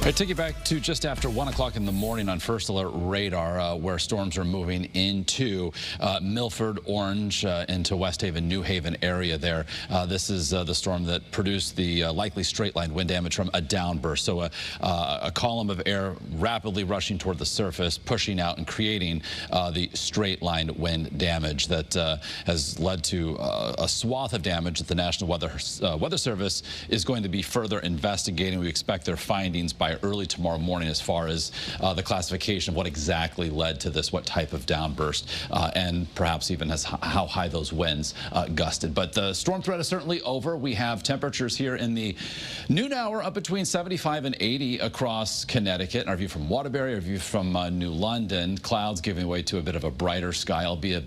I take you back to just after 1 o'clock in the morning on First Alert radar, where storms are moving into Milford, Orange, into West Haven, New Haven area there. This is the storm that produced the likely straight-line wind damage from a downburst. So a column of air rapidly rushing toward the surface, pushing out and creating the straight-line wind damage that has led to a swath of damage that the National Weather Service is going to be further investigating. We expect their findings by early tomorrow morning as far as the classification of what exactly led to this, what type of downburst, and perhaps even as how high those winds gusted. But the storm threat is certainly over. We have temperatures here in the noon hour up between 75 and 80 across Connecticut. Our view from Waterbury, our view from New London, clouds giving way to a bit of a brighter sky, albeit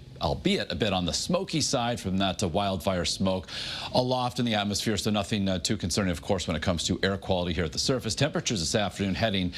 a bit on the smoky side from that to wildfire smoke aloft in the atmosphere. So nothing too concerning, of course, when it comes to air quality here at the surface. Temperatures this afternoon heading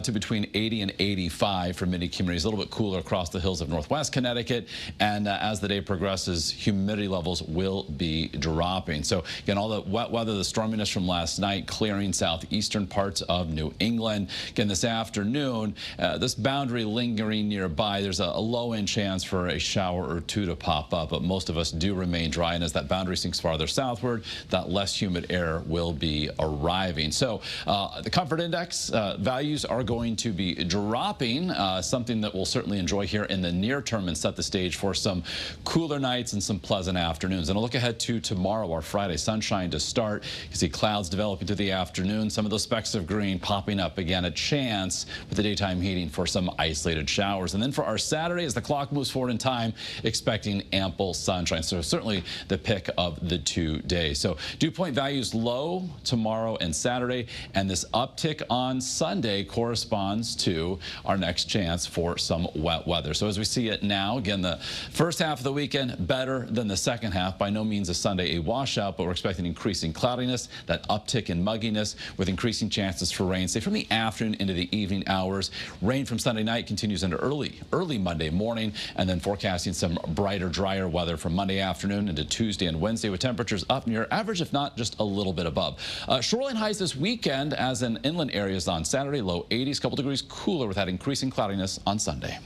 to between 80 and 85 for many communities. A little bit cooler across the hills of northwest Connecticut. And as the day progresses, humidity levels will be dropping. So again, all the wet weather, the storminess from last night clearing southeastern parts of New England. Again, this afternoon, this boundary lingering nearby. There's a low-end chance for a shower or two to pop up, but most of us do remain dry. And as that boundary sinks farther southward, that less humid air will be arriving. So the comfort index values are going to be dropping, something that we'll certainly enjoy here in the near term and set the stage for some cooler nights and some pleasant afternoons. And a look ahead to tomorrow, our Friday, sunshine to start. You see clouds developing through the afternoon, some of those specks of green popping up again, a chance with the daytime heating for some isolated showers. And then for our Saturday, as the clock moves forward in time, expecting ample sunshine. So certainly the pick of the 2 days. So dew point values low tomorrow and Saturday, and this uptick on Sunday corresponds to our next chance for some wet weather. So as we see it now, again, the first half of the weekend better than the second half. By no means is Sunday a washout, but we're expecting increasing cloudiness, that uptick in mugginess with increasing chances for rain, say from the afternoon into the evening hours. Rain from Sunday night continues into early Monday morning, and then forecasting some brighter, drier weather from Monday afternoon into Tuesday and Wednesday with temperatures up near average, if not just a little bit above. Shoreline highs this weekend, as in inland areas on Saturday, low 80s, couple degrees cooler with that increasing cloudiness on Sunday.